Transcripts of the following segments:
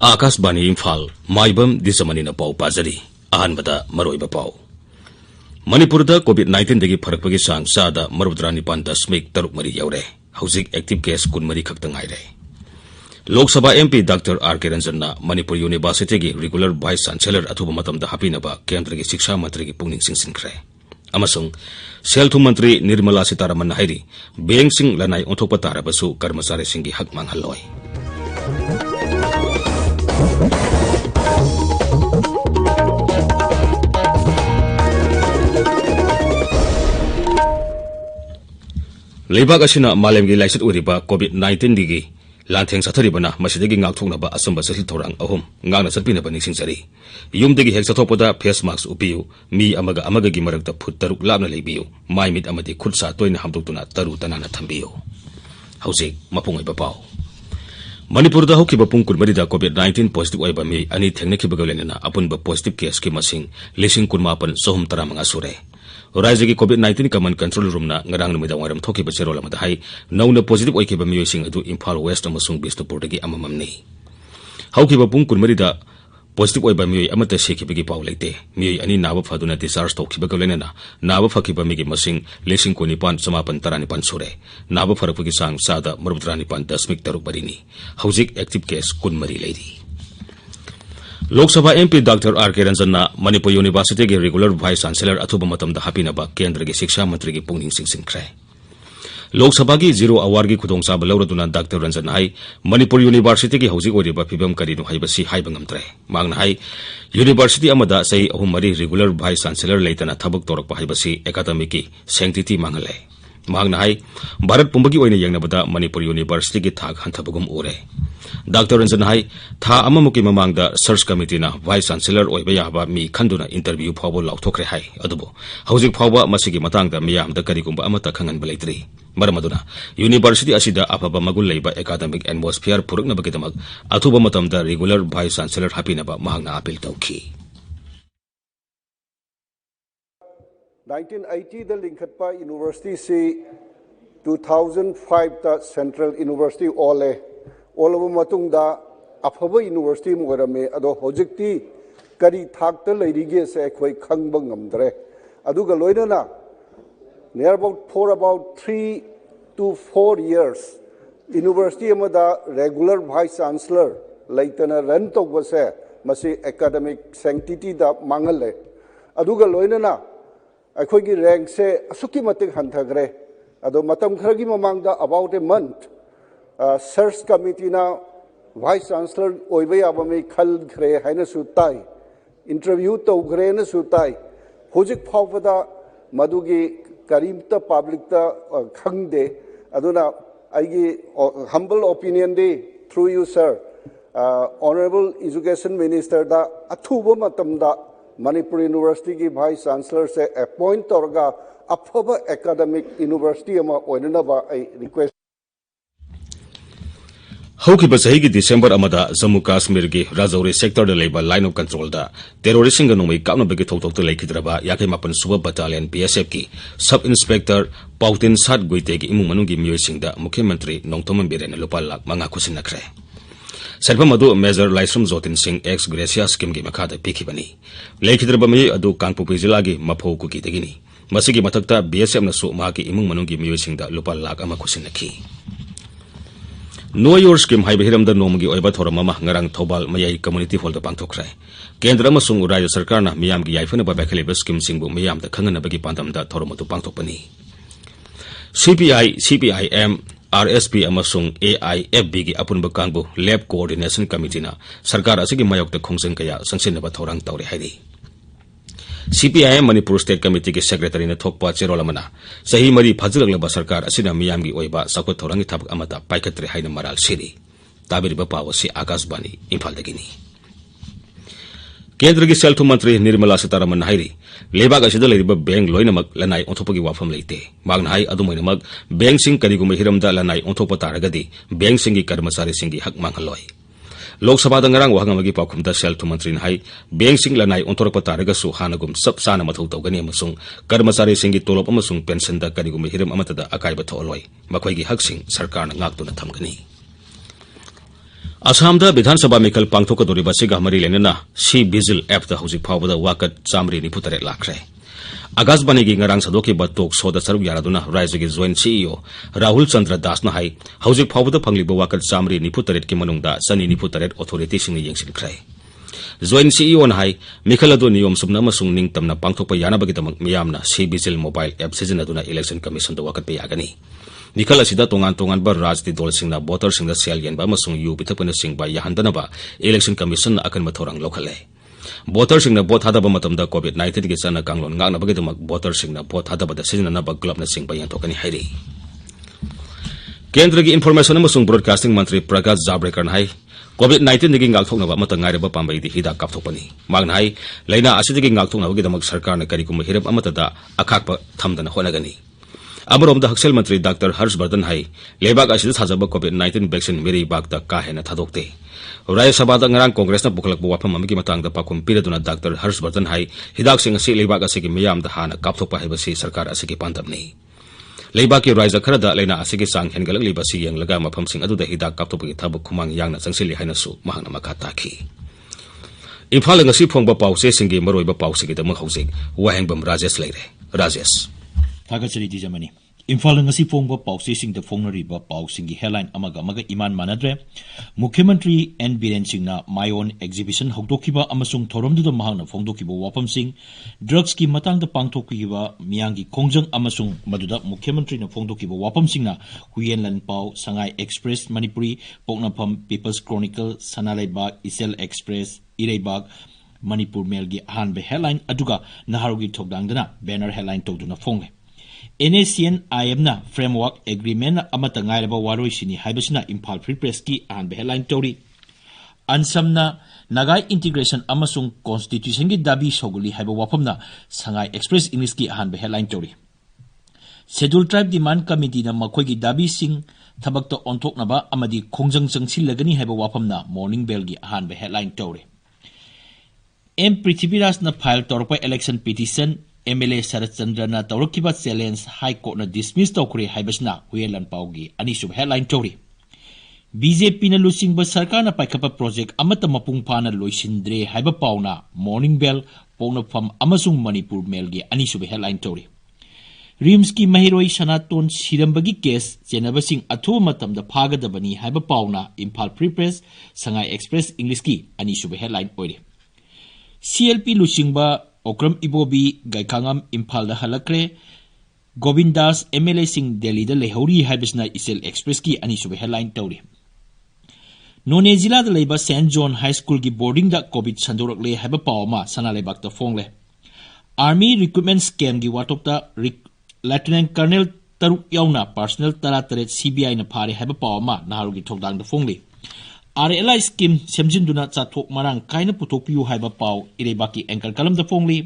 आकाशवाणी इम्फाल माइबम दिजमनी पाउ पाजरी अहनबदा मरोइबा पाउ मणिपुरदा कोविड-19 दगी फरकपगी सांग चादा 39.3 यौरे हौजिक एक्टिव केस 13 खक्ता ngaire Lok Sabha MP doctor R K. रंजनना मणिपुर यूनिवर्सिटी की रेगुलर वाइस चांसलर अथुब मतमदा हापिनबा केंद्र की शिक्षा मंत्री की पुंगनिंग सिंसिनख्रे अमसुंग सेलथुम मंत्री निर्मला सीतारमण हाइरी बैंक सिंग लनाई ओंथोकपा तारबसु कर्मचारी सिंगी हक मांगहलोय लेबाग असिना मालेमगी लाइसत उरिबा कोविड-19 दिगी लांथेंग साथरिबना मसिदगी ngaktoknaba asamba sahil thorang ahum ngangna satpinaba ningsingjari yumdagi hek sathopada face mask upiyu mi amaga gi marakta phut taruk labna leibiyu mai mit amadi khutsa toina hamdoktuna taru tanana thambiyu hauzik mapungai bapau Manipur da hokiba pung kunmari da COVID-19 positive oiba mi ani thengnakiba galenana apunba positive case ki masing lising kunmapan sohum taramanga sure Rajesh ki COVID-19 command control room na ngarang numida waram thokiba cherola mada hai nauna positive oikiba miyosing adu Imphal West amasung Bisnupur dagi amamamni hokiba pung kunmari da positive oiba miyoi amata sekibagi paw leite miyoi ani naba phaduna discharge thokiba galenana naba fakiba migi masing lising kunipan samapan taranipan sure naba farakpagi sang sada 39.3 barini hauzik active case kunmari leiri Lok Sabha MP doctor R K. रंजनना Manipur university के regular vice chancellor अथुबा मतमदा हापिनबा केंद्र की शिक्षा मंत्री की पुंगनिंग सिंसिनख्रे लोकसभा की 0 आवर की खुदोंचाब लौरदुना डॉक्टर रंजन हाई मणिपुर यूनिवर्सिटी की हौजिक ओइरिबा फिबम करिनो हाइबसी हाइबा ngamtre मांगना हाई यूनिवर्सिटी अमदा सही अहुम मरी रेगुलर वाइस चांसलर लेतना थबक तोरक हाइबसी एकाडेमिक की सेंक्टिटी मांगले मांगना हाई भारत पुंबगी ओइने यंगनबदा मणिपुर यूनिवर्सिटी की थाक हंथबगुम ओरे डॉक्टर रंजन हाई था अममुकी ममांगदा सर्च कमिटी ना वाइस चांसलर ओइबा याबा मी खंदुना इंटरव्यू फावो लाउथोक्रे हाई अदुबो हौजिक फावबा मसिगी मतंगदा मियामदा करिगुंबा अमता खंगन बलेत्रि मरमदुना यूनिवर्सिटी असिदा अफबा मगुल लेबा एकाडेमिक एटमॉस्फियर पुरकनबगिदमक अथुबा मतमदा रेगुलर वाइस चांसलर हापिनबा महांगना अपील तौखी 1980 दा लिंखटपा यूनिवर्सिटी से 2005 ता सेंट्रल यूनिवर्सिटी ओले ओलबा मतुंगदा अफबा यूनिवर्सिटी मोरमे अदो होजिक्ति करी थाकता लेरिगे से अखोय खंगबा ngamdre aduga loinana near about 3 to 4 years university amada regular vice chancellor laitana run tobase masi academic sanctity da mangale aduga loinana अखोई की रैंक से असुकी मतिक हंथग्रे अदो मतम खरगी ममांगदा about a month search committee ना वाइस चांसलर ओइबे आबमे खल खरे हैन सुताई इंटरव्यू तो खरे न सुताई होजिक फावदा मदुगी करीमता पब्लिकता खंगदे अदुना आइगी humble opinion they through you sir honorable education minister da अथुबो मतमदा Manipur University की वाइस चांसलर से अपॉइंट तौरगा अफबा एकेडमिक यूनिवर्सिटी अमा ओइननबा आई रिक्वेस्ट हौकिबा सही की दिसंबर अमदा जम्मू कश्मीर की राजौरी सेक्टर लेबा लाइन ऑफ कंट्रोल दा टेरोरिस्टिंग नोमई कापनबगी थौथौत लेखिद्रबा 51 सुबा बटालियन बीएसएफ की सब इंस्पेक्टर पाउतिन सात गुइते की इमुंग मनुंगी मियोइसिंगदा मुख्यमंत्री नोंगथोमन बिरेन लुपा लाख मंगा खुसिनख्रे सरपम अदु major Laishram Jotin Singh ex gratia scheme की मखादा पिखिबनी लेखिद्रबा मई अदु कांगपुपी जिला की मफौ कुकी दगिनी मसिगी मथक्ता बीएसएफ नसु माकी इमुंग मनुंगी मियोइसिंगदा लुपा लाख अमा खुसिनखी नो योर स्कीम हाइबा हिरमदा नोमगी ओइबा थोरम अमा ngarang थौबाल मयाई कम्युनिटी हॉल दा पांगथोख्रे केंद्र अमसुंग राज्य सरकारना मियामगी याइफनबा बाखलेबा स्कीम सिंगबु मियामदा खंगनबगी पांदमदा थोरमतु पांगथोकपनी CPIM RSP अमसुंग AIFB की अपुनबा कांगबु लैब कोऑर्डिनेशन कमिटी ना सरकार असिगी मायोक्ता खोंजन कया संसिनबा थौरांग तौरे हाइदी CPIM मणिपुर स्टेट कमिटी के सेक्रेटरी ने थोकपा चेरोलमना सही मरी फजलगलबा सरकार असिना मियामगी ओइबा साखोत थौरांगी थाबक अमता पाइकत्रे हाइना मराल सिरी ताबिरिबा पावसी आकाशवाणी इम्फाल दगिनी केंद्र की सेलथुम मंत्री निर्मला सीतारमण हाइरी लेबाग असिदा लेरिबा बैंक लोइनमक लनाई ओंथोपगी वाफम लेते मागना हाई अदुमोइनमक बैंक सिंग करिगुम हिरमदा लनाई ओंथोपा तारगदी बैंक सिंगी कर्मचारी सिंगी हक मांगलोय लोकसभा दंगरांग वाहंगमगी पाखुमदा सेलथुम मंत्री हाई बैंक सिंग लनाई ओंथोरकपा तारगसु हानगुम सब साना मथौ तौगनी अमसुंग कर्मचारी सिंगी तोलोप अमसुंग पेंशन दा करिगुम हिरम अमतदा अकाइबा थोलोय मखोइगी हक सिंग सरकारना ngaktuna thamगनी Assamda Bidhan Sabha Mikal Pangthokadoriba siga mari lenana si Vigil app da hauzik phawbada wakat chamri ni putare lakre. Agazbani gi ngarang sadoki batok soda saruk yaraduna Raise gi joint CEO Rahul Chandra Das na hai hauzik phawbada phangliba wakat chamri ni putare ki manungda sani ni putare authority singni yengsin khrai. Joint CEO na hai Mikhalado niyom subna masung ning tamna pangthokpa yana bagi damak miyamna si Vigil mobile app sizinaduna election commission da wakat pe yagani. Nikala sida tongan ba rajti dol singna voter singda sel yen ba masung yu bitapana singba yahandana ba election commission na akan mathorang lokhale. Voter singna vote hadaba matamda COVID-19 gi chana kanglon ngakna bagi damak voter singna vote hadaba da sizinana ba club na singba yan tokani hairi. Kendra gi information masung broadcasting mantri Prakash Javadekar na hai COVID-19 gi ngakthokna ba matang ngai ba pambai di hida kapthokpani magna hai leina asidigi ngakthokna bagi damak sarkar na karikum hirap amata da akhakpa thamdana honagani. Amaromda Haksel Mantri Dr. Harshvardhan hai lebak asida thajaba COVID-19 vaccine meri bagda ka hena thadokte. Raya Sabada ngarang Congress na buklakbo wafam amigi matangda pakum piraduna Dr. Harshvardhan hai hidak sing asi lebak asigi miyamda hana kapthokpa haibasi sarkar asigi pantabni. Lebaki Raisa kharada leina asigi sang hengalak libasi yang laga mafam sing aduda hidak kapthokpagi thabuk khumang yangna changsili haina su mahangna makha takhi. Imphal ngasi phongba pause singi maroiba pause gi damak hausik Wahengbam Rajesh leire. Rajesh Thagachari Dwijamani. Imphal ngasi phongba pause sing da phongnariba pausing gi headline amaga iman manadre. Mukhyamantri N Biren Singh na my own exhibition hokdokiba amasung thoromduda mahangna phongdokiba wapam sing drugs ki matangda pangthokiba miyangi khongjang amasung maduda Mukhyamantri na phongdokiba wapam sing na Huyenlan Pau Sangai Express Manipuri Poknapam People's Chronicle Sanalaibag Isel Express Ireibag Manipur Mail gi hanbe headline aduga naharugi thokdangdana banner headline tawduna phongle. NACN IMna framework agreement amata ngairaba waroi sini haibasina Imphal Free Press ki hanbe headline tawri. Ansamna Nagai integration amasung constitution gi dabi soguli haiba wapamna Sangai Express English ki hanbe headline tawri. Scheduled Tribe Demand Committee na makhoi gi dabi sing thabakta onthoknaba amadi khongjang changsilagani haiba wapamna Morning Bell gi hanbe headline tawri. M. Prithviraj na file torpa election petition MLA Sarat Chandra na tawrakiba challenge High Court na dismiss tawkre haibasna Huyelan Paugi anisub headline tawri. BJP na lusingba sarkar na paikapa project amata mapung phana loisindre haiba pauna Morning Bell Poknapam amasung Manipur Mail gi anisub headline tawri. Rims ki mahiroi sanaton sirambagi case chenabasing athu matamda phagadabani haiba pauna Imphal Free Press Sangai Express English ki anisub headline oire. CLP Lusingba Okram Ibobi Gaikangam Imphal da halakre Govindas MLA Singh Delhi da lehori haibasna Isel Express ki anisub headline tawri. None Zilla da leiba St. John High School ki boarding da COVID sandorakle haiba pawma sanalebak da fongle. Army recruitment scam gi watokta Lieutenant Colonel Taruk yauna personal taratare CBI na phare haiba pawma naharugi thokdang da fongle. RLI scheme semjinduna chathok marang kaina putokpiu haiba paw irebaki anchor kalam da phongli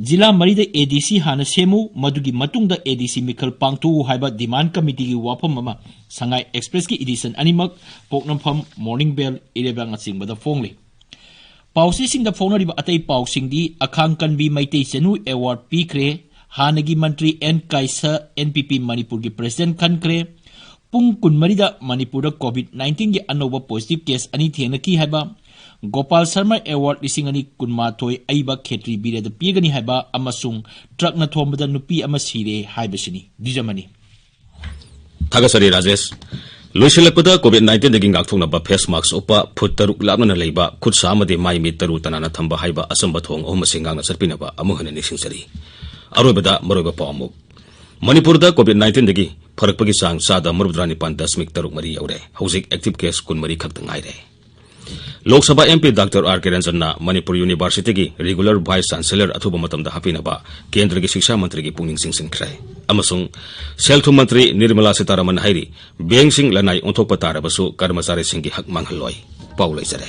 jila marida ADC hana semu madugi matungda ADC Mikhal Pangtu haiba demand committee gi wapam mama Sangai Express ki edition animak Poknampham Morning Bell irebang aching bada phongli pawsi sing da phonariba atai paw sing di akhang kanbi maitei chenu award pikre hanagi mantri N Kaisa NPP Manipur gi president khankre Pung Kunmarida Manipura COVID-19 gi anoba positive case ani thengna ki haiba Gopal Sharma Award lisingani kunmathoi aiba khetri bire da pigani haiba amasung truck na thombada nupi amasire haibasini Dwijamani Thagasari Rajesh Luisilakpada COVID-19 dagi ngakthokna ba face mask opa phut taruk labna leiba khutsa amade mai mi taru tanana thamba haiba asamba thong ohma singangna sarpina ba amuhana nisingsari arobada maroba pawamuk Manipur da COVID-19 dagi farakpagi sang sada marbudrani pan dasmik taruk mari yaure hauzik active case kun mari khak tangaire Lok Sabha MP Dr. R. Kiranjan na Manipur University gi regular vice chancellor athuba matamda hapina ba kendra gi shiksha mantri gi pungning sing khrai amasung selthum mantri Nirmala Sitaraman hairi bank sing lanai onthok patara basu karmachari sing gi hak manghaloi paulai jare